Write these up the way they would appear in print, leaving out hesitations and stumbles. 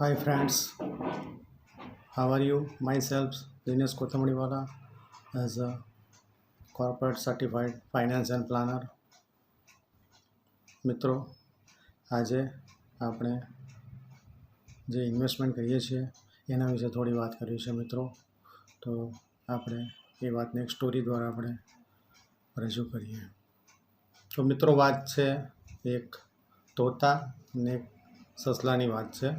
Hi friends, how are you? Myself, Dinesh Kotamadiwala, as a corporate certified finance and planner. મિત્રો, આજે આપણે જે investment કરીએ છીએ એના વિશે થોડી વાત કરવી છે મિત્રો. તો આપણે એ વાતને એક સ્ટોરી દ્વારા આપણે રજૂ કરીએ. તો મિત્રો, વાત છે એક તોતા અને એક સસલાની વાત છે,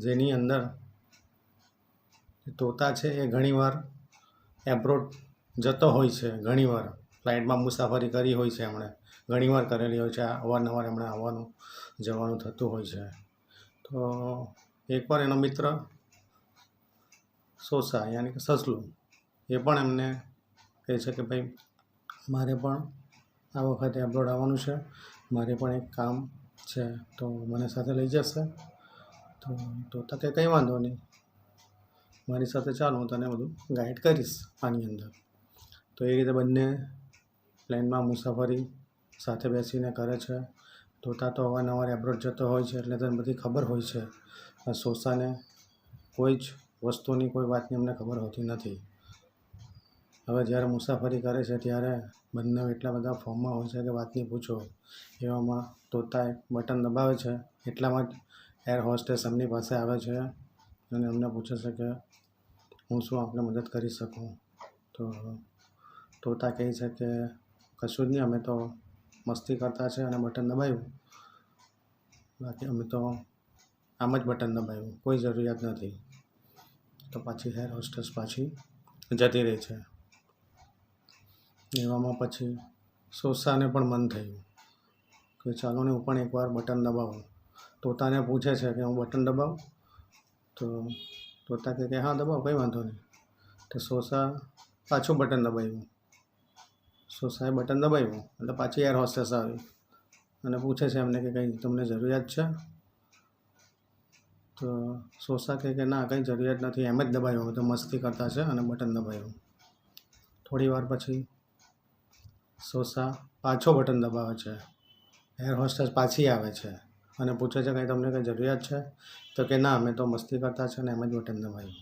જેની અંદર તોતા છે એ ઘણીવાર એબ્રોડ જતો હોય છે. ઘણીવાર ફ્લાઇટમાં મુસાફરી કરી હોય છે, એમણે ઘણીવાર કરેલી હોય છે. અવારનવાર એમણે આવવાનું જવાનું થતું હોય છે. તો એકવાર એનો મિત્ર સોસા યાની કે સસલું એ પણ એમને કહે છે કે ભાઈ, મારે પણ આ વખતે એબ્રોડ આવવાનું છે, મારે પણ એક કામ છે, તો મને સાથે લઈ જશે? તો તોતા કે કંઈ વાંધો નહીં, મારી સાથે ચાલો, હું તને બધું ગાઈડ કરીશ આની અંદર. તો એ રીતે બંને પ્લેનમાં મુસાફરી સાથે બેસીને કરે છે. તોતા તો અવારનવાર એબ્રોડ જતો હોય છે, એટલે તેને બધી ખબર હોય છે. સોસાને કોઈ જ વસ્તુની, કોઈ વાતની અમને ખબર હોતી નથી. હવે જ્યારે મુસાફરી કરે છે ત્યારે બંને એટલા બધા ફોર્મમાં હોય છે કે વાત નહીં પૂછો. એવામાં તોતા એક બટન દબાવે છે, એટલામાં જ એર હોસ્ટેસ એમની પાસે આવે છે અને એમને પૂછે છે કે હું શું આપને મદદ કરી શકું? તો તોતા કહે છે કે કશું જ નહીં, અમે તો મસ્તી કરતા છે અને બટન દબાવ્યું, બાકી અમે તો આમ જ બટન દબાવ્યું, કોઈ જરૂરિયાત નથી. તો પાછી એર હોસ્ટેસ પાછી જતી રહી છે. એવામાં પછી સોસાને પણ મન થયું કે ચાલો ને હું પણ એકવાર બટન દબાવું. તોતાને પૂછે છે કે હું બટન દબાવું? તો તોતા કહે હા દબાવો, કંઈ વાંધો નહીં. તો સોસા પાછું બટન દબાવ્યું. સોસાએ બટન દબાવ્યું એટલે પાછી એર હોસ્ટેસ આવી અને પૂછે છે એમને કે કંઈ તમને જરૂરિયાત છે? તો સોસા કહે કે ના, કંઈ જરૂરિયાત નથી, એમ જ દબાવ્યું, અમે તો મસ્તી કરતા છે અને બટન દબાવ્યું. થોડી વાર પછી સોસા પાછો બટન દબાવે છે. એર હોસ્ટેસ પાછી આવે છે અને પૂછે છે કંઈ તમને કંઈ જરૂરિયાત છે? તો કે ના, અમે તો મસ્તી કરતા છે અને એમ જ બટન દબાવ્યું.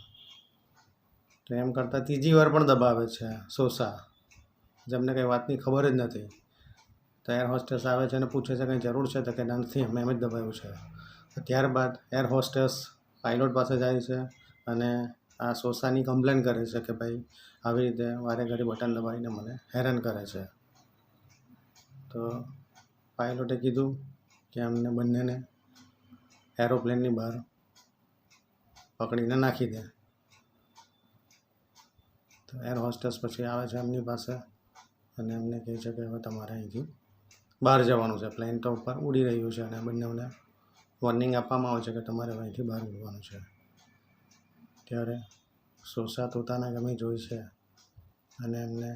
તો એમ કરતાં ત્રીજી વાર પણ દબાવે છે સોસા, જેમને કંઈ વાતની ખબર જ નથી. તો એર હોસ્ટેસ આવે છે અને પૂછે છે કંઈ જરૂર છે? તો કે ના નથી, અમે એમ જ દબાવ્યું છે. ત્યારબાદ એર હોસ્ટેસ પાયલોટ પાસે જાય છે અને આ સોસાની કમ્પ્લેન કરે છે કે ભાઈ આવી રીતે વારે ઘડી બટન દબાવીને મને હેરાન કરે છે. તો પાયલોટે કીધું કે અમને બંનેને એરોપ્લેનની બહાર પકડીને નાખી દે. તો એર હોસ્ટેસ પછી આવે છે એમની પાસે અને એમને કહે છે કે હવે તમારે અહીંથી બહાર જવાનું છે. પ્લેન તો ઉપર ઉડી રહ્યું છે અને બંનેને વોર્નિંગ આપવામાં આવે છે કે તમારે અહીંથી બહાર ઉડવાનું છે. ત્યારે સોસા તોતાને ગમી જોઈ છે અને એમને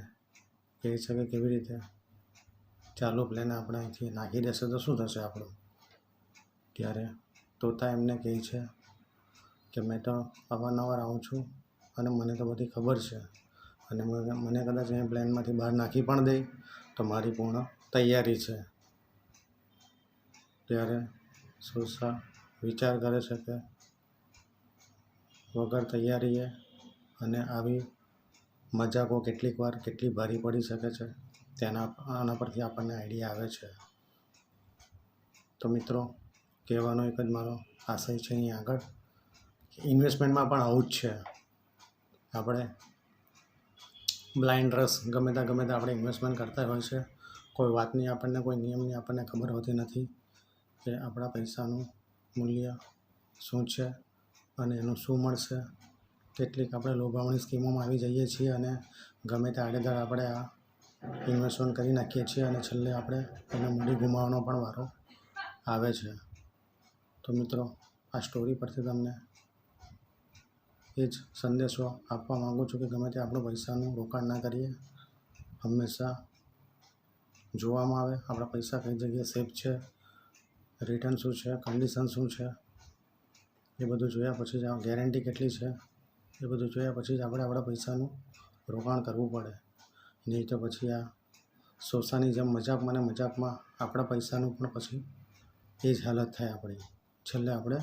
કહે છે કે કેવી રીતે ચાલુ પ્લેન આપણે અહીંથી નાખી દેશે તો શું થશે આપણું? ત્યારે તોતા એમને કહે છે કે મેં તો અવારનવાર આવું છું અને મને તો બધી ખબર છે અને મને કદાચ અહીં પ્લેનમાંથી બહાર નાખી પણ દે તો મારી પૂર્ણ તૈયારી છે. ત્યારે સોસા વિચાર કરે છે કે વગર તૈયારીએ અને આવી મજાકો કેટલીક વાર કેટલી ભારી પડી શકે છે, આના પરથી આપણને આઈડિયા આવે છે. તો મિત્રો, કહેવાનો એક જ મારો આશય છે અહીં આગળ, ઇન્વેસ્ટમેન્ટમાં પણ આવું જ છે. આપણે બ્લાઇન્ડ રસ ગમે ત્યાં આપણે ઇન્વેસ્ટમેન્ટ કરતા હોય છે. કોઈ વાતની આપણને, કોઈ નિયમની આપણને ખબર હોતી નથી કે આપણા પૈસાનું મૂલ્ય શું છે અને એનું શું મળશે. કેટલીક આપણે લોભામણી સ્કીમોમાં આવી જઈએ છીએ અને ગમે તે આડેધડ આપણે આ ઇન્વેસ્ટમેન્ટ કરી નાખીએ છીએ અને છેલ્લે આપણે એને મૂડી ગુમાવવાનો પણ વારો આવે છે. તો મિત્રો, આ સ્ટોરી પરથી તમને એ જ સંદેશો આપવા માગું છું કે ગમે તે આપણું પૈસાનું રોકાણ ના કરીએ. હંમેશા જોવામાં આવે આપણા પૈસા કઈ જગ્યાએ સેફ છે, રિટર્ન શું છે, કન્ડિશન શું છે, એ બધું જોયા પછી જ ગેરંટી કેટલી છે, એ બધું જોયા પછી જ આપણે આપણા પૈસાનું રોકાણ કરવું પડે. નહીં તો પછી આ સોસાની જેમ મજાકમાં આપણા પૈસાનું પણ પછી એ જ હાલત થાય આપણી. છેલ્લે આપણે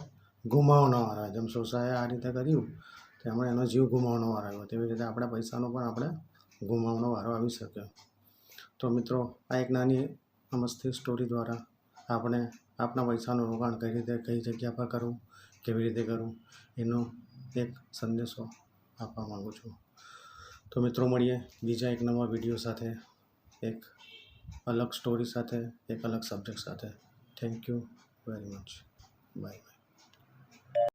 ગુમાવવાનો વાર આવે. જેમ સોસાએ આ રીતે કર્યું તેમણે એનો જીવ ગુમાવવાનો વાર આવ્યો, તેવી રીતે આપણા પૈસાનો પણ આપણે ગુમાવવાનો વારો આવી શકે. તો મિત્રો, આ એક નાની મસ્તી સ્ટોરી દ્વારા આપણે આપણા પૈસાનું રોકાણ કઈ રીતે કઈ જગ્યા પર કરવું, કેવી રીતે કરવું, એનો એક સંદેશો આપવા માગું છું. તો મિત્રો, મળીએ બીજા એક નવા વિડીયો સાથે, એક અલગ સ્ટોરી સાથે, એક અલગ સબ્જેક્ટ સાથે. Thank you very much. By.